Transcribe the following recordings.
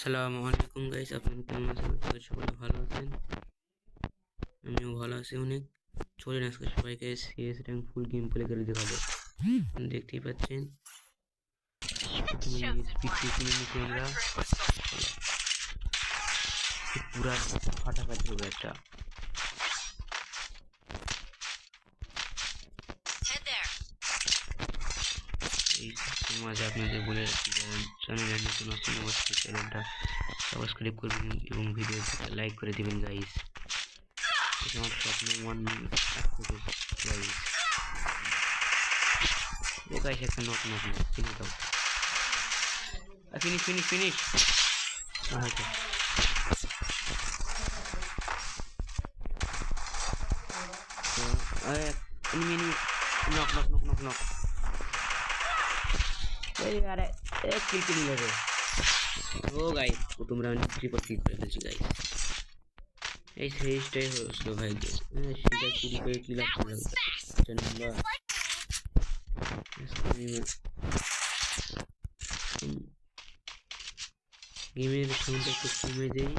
আসসালামু আলাইকুম গাইস, আপনারা কেমন আছেন? আশা করি সকলে ভালো আছেন। আমিও ভালো আছি অনেক। চলেন আজকে সবাইকে সিএস র্যাঙ্ক ফুল গেম প্লে করে দেখাবো। দেখতেই পাচ্ছেন প্রথমে পিছু কিনে নিচ্ছি আমরা। পুরা ফাটাফাটি হবে একটা। এই মাঝে আপনাদের বলে রাখি, চ্যানেলে নতুন আসছেন অবশ্যই চ্যানেলটা সাবস্ক্রাইব করবেন এবং ভিডিওটা লাইক করে দিবেন গাইস। এটা আমার স্বপ্ন গাইস। গাইস একটা নক নক নক কিনে দাও। Finish finish finish. আচ্ছা enemy knock knock knock knock knock. এই আরে এক কিল কিল রে। ও গাইস তোমরা ট্রিপল কিল করে ফেলছি গাইস। এই সিরিজটাই হলো ভাই। সেটা কিল করে কিল আপ করে চলুন গেমের সাউন্ডটা একটু কমে দেই।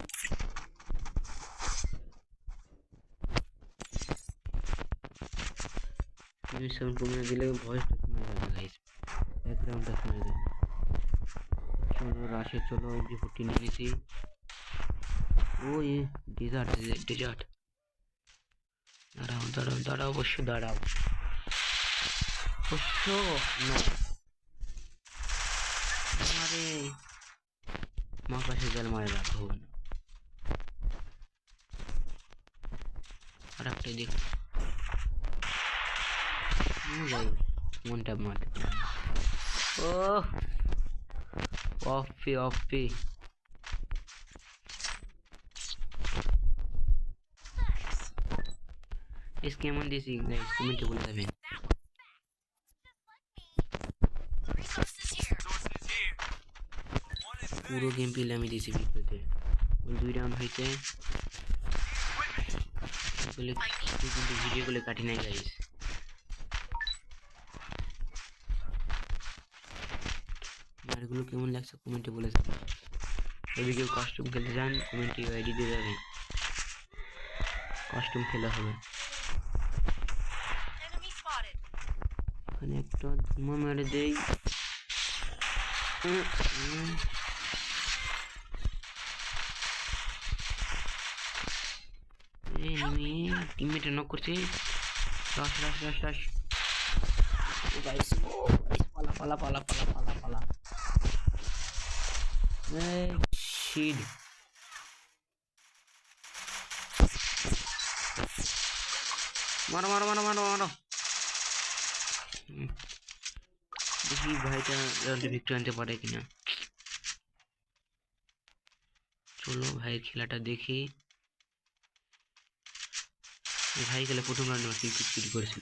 গেমের সাউন্ড কমে দিলে ভয়েসটা শোনা যাবে গাইস, ব্যাকগ্রাউন্ডটা শোনা যাবে। চলো রাশে চলো, এমপি40 নিয়ে নিয়েছি। ও এ ডেজার্ট ডেজার্ট। দাঁড়াও দাঁড়াও দাঁড়াও, অবশ্যই দাঁড়াও। অবশ্য না আরে মা পাশে জাল মারে রাখবো না। আর একটাই দেখ যাই মনটা মারতে ও অফি অফি। ইস কেমন দিয়েছি গাইস কমেন্টে বলে দেবেন। পুরো গেম প্লে আমি দিয়েছি ভিডিওতে। ওই 2 রাউন্ড হয়েছে বলে কিন্তু ভিডিওগুলো কাটি নাই গাইস। মারগুলো কেমন লাগছে কমেন্টে বলে যাবেন। যদি কেউ কাস্টম খেলতে চান কমেন্টে আইডি দিয়ে যাবেন, কাস্টম খেলা হবে। এখানে একটা ধুমা মেরে দেই। টিমমেট নক করছে। রাশ রাশ রাশ রাশ। ও গাইস পালা পালা পালা পালা পালা পালা। এই শিট মারো মারো মারো মারো মারো। দেখি ভাইটা রাউন্ডে ভিক্টরি আনতে পারে কিনা। চলো ভাই খেলাটা দেখি। ভাই খেলে প্রথম রাউন্ডে কিল করেছিল।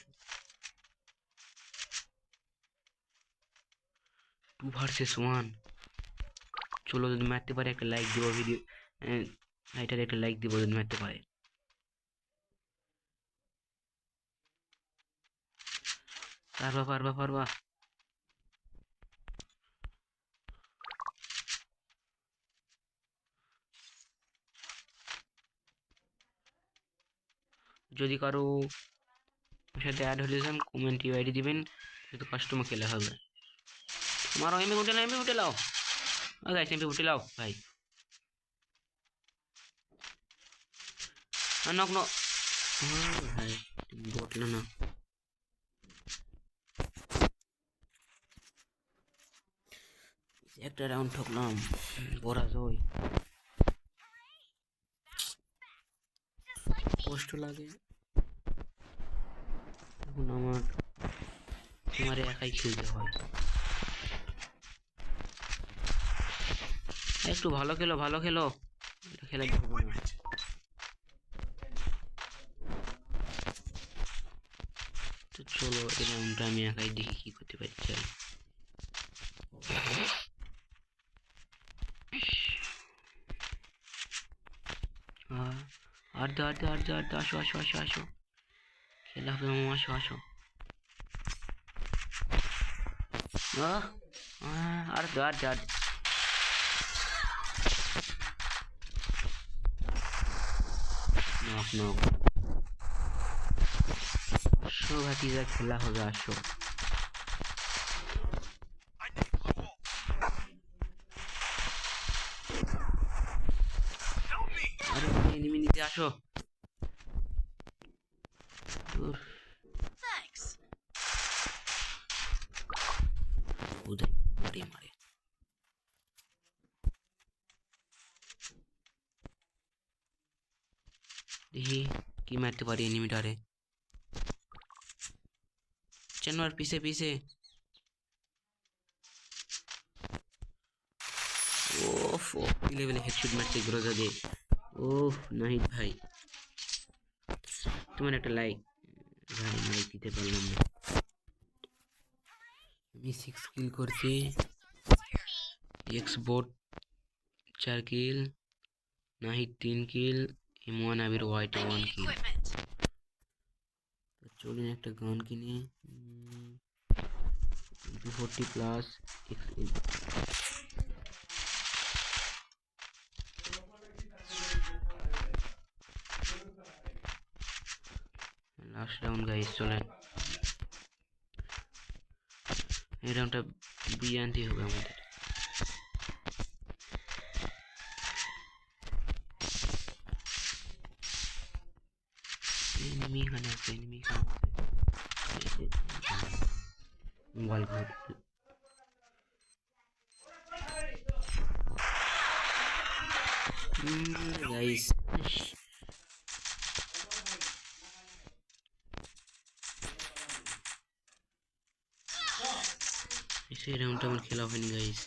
2 ভার্সেস 1। চলো যদি মারতে পারে একটা লাইক দিব, ভিডিও এটার একটা লাইক দিব যদি মারতে পারে। পারবা পারবা পারবা। যদি কারো সাথে অ্যাড হতে চান কমেন্ট আইডি দিবেন, শুধু কাস্টমার খেলা হবে। মারো এমপি উঠে লাও। গাইস এমপি উঠে লাও ভাই। নক নক ভাই বটলো না। একটা রাউন্ড ঠকলাম, পরাজয়। কষ্ট লাগে। এখন আমার একাই খেলতে হয়। একটু ভালো খেলো ভালো খেলো, এটা খেলা হবে না। তো চলো এই রাউন্ডটা আমি একাই দেখি কি করতে পারি। চাই আর দে আর দে আর দে আর দে, আসো আসো আসো আসো, খেলা হবে মামা, আসো আসো। আর দে আর দে আর নক নক। আসো ভাতিজা, খেলা হবে, আসো। আরে এনিমি নিতে আসো। উদয় মারে মারে। দেখি কি মারতে পারি এনিমিটারে। জানোয়ার পিছে পিছে। ওফ কি লেভেলে হেডশট মারছে গ্রোজা দিয়ে। ওফ নাহিদ ভাই, তোমার একটা লাইক। ভাই লাইক দিতে পারলাম না। আমি 6 কিল করছি। এক্স বোট 4 কিল, নাহিদ 3 কিল, M1 আবির হোয়াইট 1 কিল। চলুন একটা গান কিনি। 240 প্লাস লাস্ট রাউন্ড গাইস, চলেন। এই রাউন্ডটা বিয়ান্তি হবে আমাদের। एनिमी खाना है, एनिमी खाना है। मोबाइल को गाइस, इसे राउंड আমার খেলা হয়নি গাইস।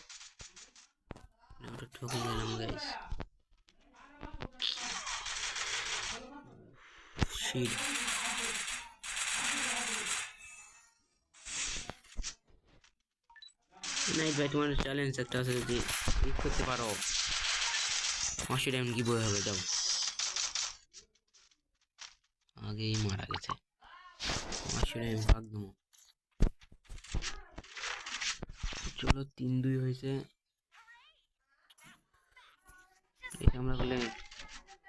রাউন্ডটা ঠকে গেলাম গাইস। শিট। নাইট ভাই, তোমার চ্যালেঞ্জ একটা আছে, যদি ক্লিক করতে পারো 80 টাইম কি বই হবে। যাও, আগেই মারা গেছে। 80 টাইম ভাগ দেবো। চলো 3-2 হয়েছে। এটা আমরা করলে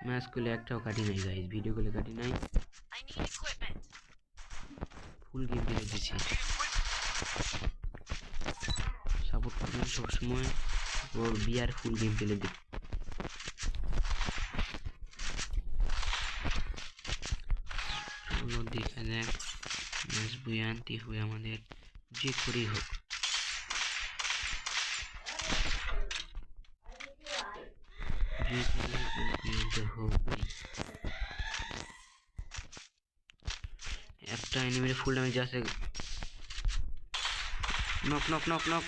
ম্যাচ করলে একটাও কাটি নাই গাইস, ভিডিও করলে কাটি নাই। ফুল গেম খেলে দিচ্ছি। সাপোর্ট করবেন সবসময়। ওর বিয়ার ফুল গেম খেলে দিই। চলো দেখা যাক ম্যাচ বুয়ান্তি হবে আমাদের, যে করেই হোক। একটা এনিমির ফুল ড্যামেজ আছে। Knock knock knock knock.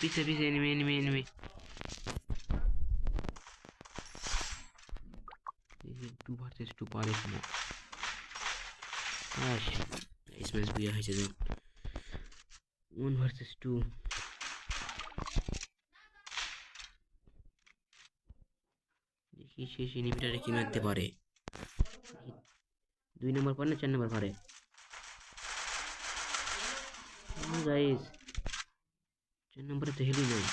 পিছে পিছে এনিমি এনিমি এনিমি। 2 ভার্সেস 2 পারে কিনা। इस मैच भी হয়েছে যে 1 ভার্সেস 2। দেখি শেষ এনিমিটারে কি মারতে পারে। 2 নম্বর পারে না 4 নম্বর পারে গাইস। 4 নম্বরে তো হেলি নাই।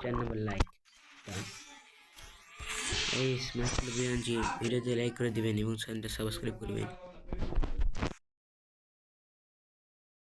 4 নম্বর লাইক। এই স্ম্যাশ ভিডিওতে লাইক করে দিবেন এবং চ্যানেলটা সাবস্ক্রাইব করবেন।